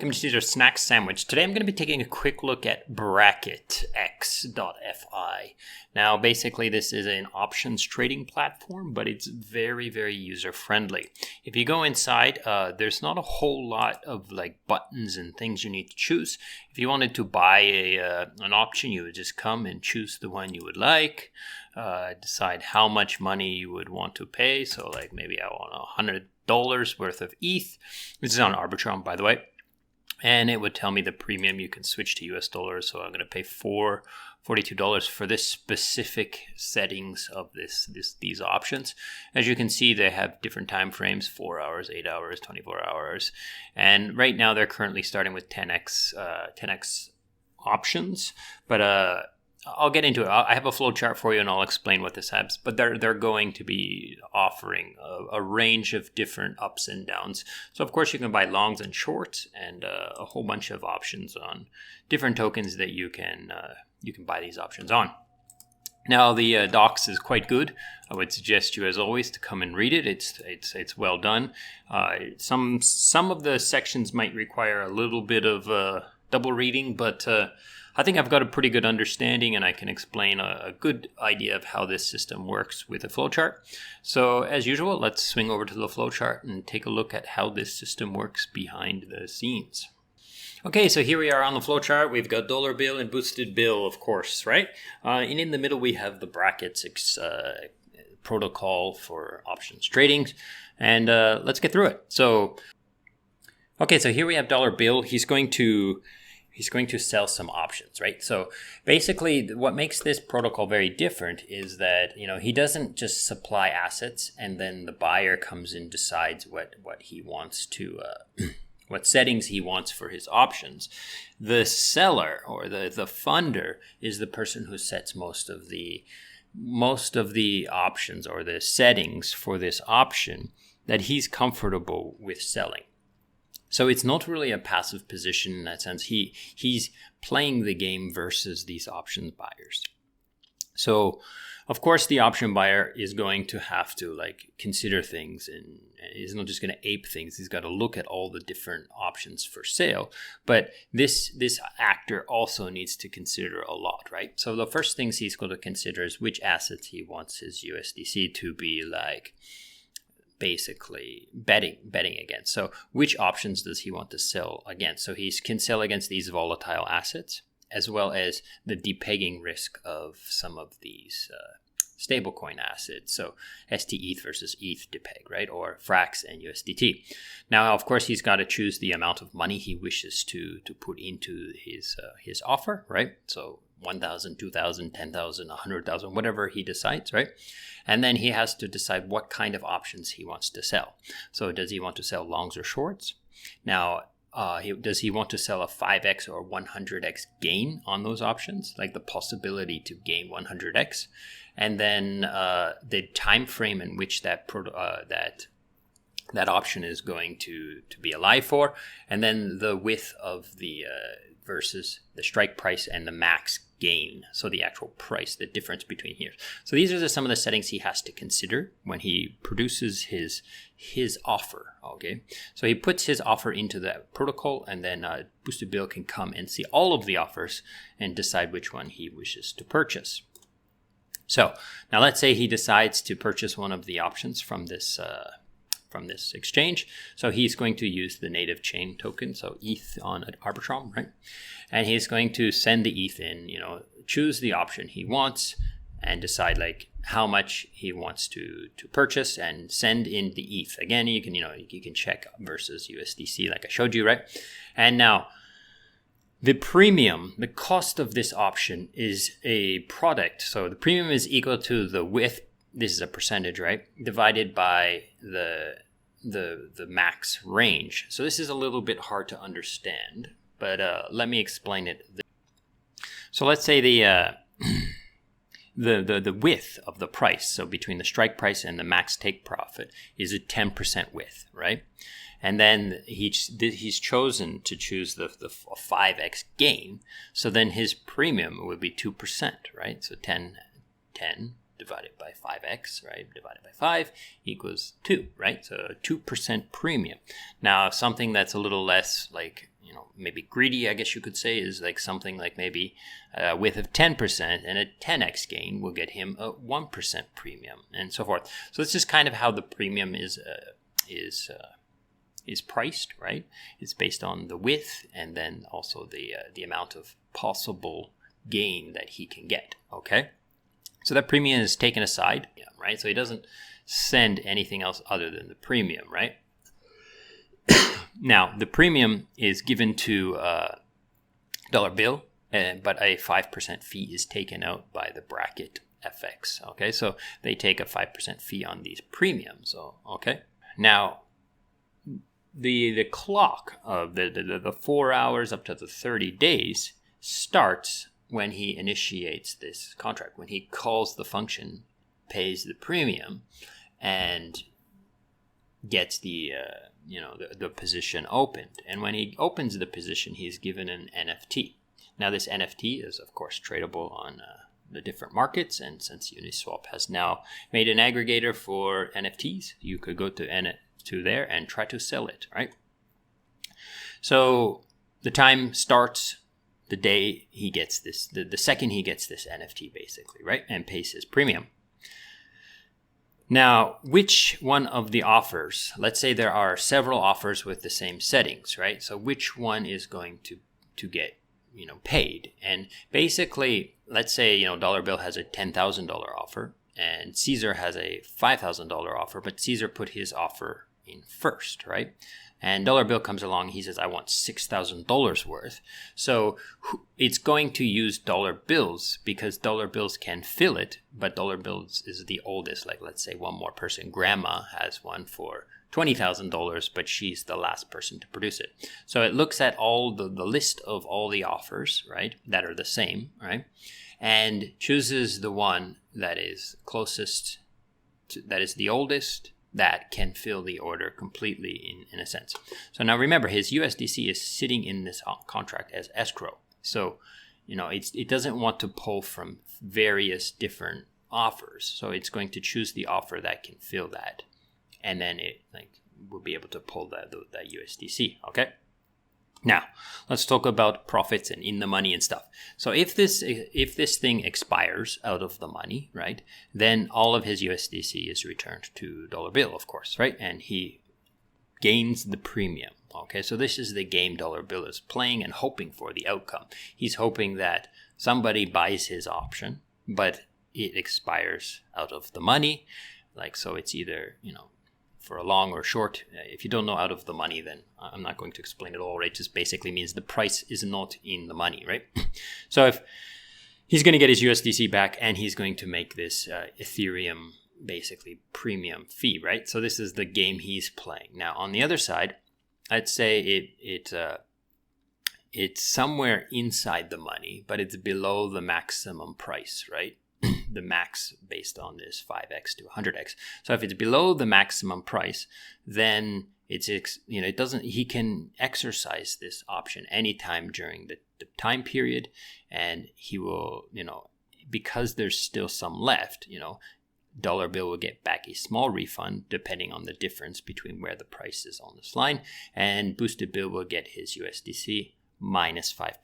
welcome to your snack sandwich. Today I'm going to be taking a quick look at BracketX.fi. Now basically this is an options trading platform, but it's very, very user friendly. If you go inside, there's not a whole lot of like buttons and things you need to choose. If you wanted to buy an option, you would just come and choose the one you would like, decide how much money you would want to pay. So like maybe I want $100 worth of ETH. This is on Arbitrum, by the way. And it would tell me the premium. You can switch to US dollars. So I'm going to pay $42 for this specific settings of these options. As you can see, they have different time frames: 4 hours, 8 hours, 24 hours. And right now they're currently starting with 10x options. But I'll get into it. I have a flow chart for you and I'll explain what this has. But they're going to be offering a range of different ups and downs. So of course you can buy longs and shorts and a whole bunch of options on different tokens that you can buy these options on. Now the docs is quite good. I would suggest you, as always, to come and read it. It's well done. Some of the sections might require a little bit of double reading, but I think I've got a pretty good understanding and I can explain a good idea of how this system works with a flowchart. So as usual, let's swing over to the flowchart and take a look at how this system works behind the scenes. Okay, so here we are on the flowchart. We've got dollar bill and boosted bill, of course, right? And in the middle, we have the BracketX protocol for options trading. And let's get through it. So, okay, so here we have dollar bill. He's going to sell some options, right? So basically what makes this protocol very different is that, he doesn't just supply assets and then the buyer comes and decides what he wants to, what settings he wants for his options. The seller or the funder is the person who sets most of the options or the settings for this option that he's comfortable with selling. So it's not really a passive position in that sense. He's playing the game versus these options buyers. So, of course, the option buyer is going to have to consider things, and he's not just going to ape things. He's got to look at all the different options for sale. But this actor also needs to consider a lot, right? So the first things he's going to consider is which assets he wants his USDC to be basically betting against. So which options does he want to sell against? So he can sell against these volatile assets as well as the depegging risk of some of these stablecoin assets. So STETH versus ETH depeg, right? Or Frax and USDT. Now, of course, he's got to choose the amount of money he wishes to put into his offer, right? So 1,000, 2,000, 10,000, 100,000, whatever he decides, right? And then he has to decide what kind of options he wants to sell. So does he want to sell longs or shorts? Now, does he want to sell a 5x or 100x gain on those options, like the possibility to gain 100x? And then the time frame in which that option is going to be alive for, and then the width of the versus the strike price and the max gain. So the actual price, the difference between here. So these are some of the settings he has to consider when he produces his offer. Okay, so he puts his offer into the protocol, and then Boosted Bill can come and see all of the offers and decide which one he wishes to purchase. So now let's say he decides to purchase one of the options from this exchange. So he's going to use the native chain token, so ETH on Arbitrum, right? And he's going to send the ETH in, choose the option he wants and decide how much he wants to purchase and send in the ETH. Again, you can check versus USDC like I showed you, right? And now the premium, the cost of this option is a product. So the premium is equal to the width. This is a percentage, right? Divided by the max range. So this is a little bit hard to understand, but let me explain it. So let's say the width of the price, so between the strike price and the max take profit, is a 10% width, right? And then he's chosen to choose the 5x gain. So then his premium would be 2%, right? So 10 divided by 5x, right? Divided by 5 equals 2, right? So a 2% premium. Now, something that's a little less like, maybe greedy, I guess you could say, is like something like maybe a width of 10% and a 10x gain will get him a 1% premium and so forth. So this is kind of how the premium is priced, right? It's based on the width and then also the amount of possible gain that he can get, okay? So that premium is taken aside, right? So he doesn't send anything else other than the premium, right? Now, the premium is given to dollar bill, but a 5% fee is taken out by the BracketX, okay? So they take a 5% fee on these premiums, okay? Now, the clock of the 4 hours up to the 30 days starts when he initiates this contract, when he calls the function, pays the premium, and gets the position opened. And when he opens the position, he's given an NFT. Now, this NFT is, of course, tradable on the different markets. And since Uniswap has now made an aggregator for NFTs, you could go to there and try to sell it, right? So the time starts the day he gets this, the second he gets this NFT, basically, right? And pays his premium. Now, which one of the offers, let's say there are several offers with the same settings, right? So which one is going to get, paid? And basically, let's say, dollar bill has a $10,000 offer and Caesar has a $5,000 offer, but Caesar put his offer in first, right? And dollar bill comes along, he says, I want $6,000 worth. So it's going to use dollar bills because dollar bills can fill it, but dollar bills is the oldest. Like, let's say one more person, grandma has one for $20,000, but she's the last person to produce it. So it looks at all the list of all the offers, right, that are the same, right, and chooses the one that is closest to, that is the oldest, that can fill the order completely in a sense. So now remember, his USDC is sitting in this contract as escrow. So, it doesn't want to pull from various different offers. So it's going to choose the offer that can fill that. And then it will be able to pull that USDC, okay? Now, let's talk about profits and in the money and stuff. So if this thing expires out of the money, right, then all of his USDC is returned to dollar bill, of course, right? And he gains the premium, okay? So this is the game dollar bill is playing and hoping for the outcome. He's hoping that somebody buys his option, but it expires out of the money. So it's either, for a long or short. If you don't know out of the money, then I'm not going to explain it all, right? It just basically means the price is not in the money, right? So if he's going to get his USDC back and he's going to make this Ethereum basically premium fee, right? So this is the game he's playing. Now, on the other side, I'd say it's somewhere inside the money, but it's below the maximum price, right? The max based on this 5x to 100x. So if it's below the maximum price, then he can exercise this option anytime during the time period, and he will, because there's still some left, dollar bill will get back a small refund depending on the difference between where the price is on this line, and boosted bill will get his USDC minus 5%.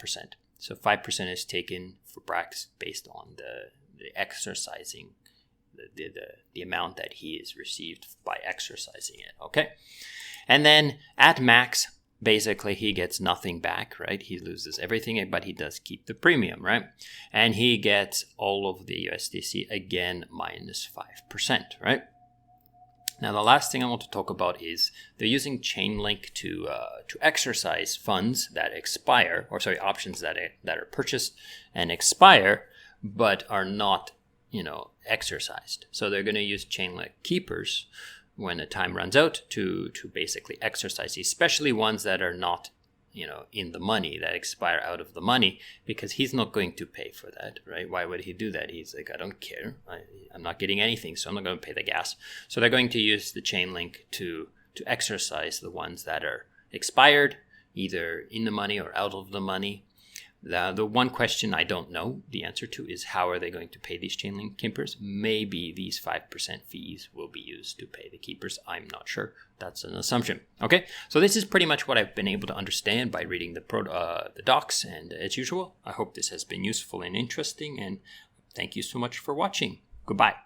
So 5% is taken for Brax based on the exercising the amount that he has received by exercising it, okay? And then at max, basically he gets nothing back, right? He loses everything, but he does keep the premium, right? And he gets all of the USDC again minus 5%, right? Now, the last thing I want to talk about is they're using Chainlink to exercise funds that expire, options that are purchased and expire, but are not, exercised. So they're going to use Chainlink keepers when the time runs out to basically exercise, especially ones that are not, in the money, that expire out of the money, because he's not going to pay for that, right? Why would he do that? He's like, I don't care. I'm not getting anything, so I'm not going to pay the gas. So they're going to use the Chainlink to exercise the ones that are expired, either in the money or out of the money. The one question I don't know the answer to is how are they going to pay these Chainlink keepers? Maybe these 5% fees will be used to pay the keepers. I'm not sure. That's an assumption. Okay, so this is pretty much what I've been able to understand by reading the docs. And as usual, I hope this has been useful and interesting. And thank you so much for watching. Goodbye.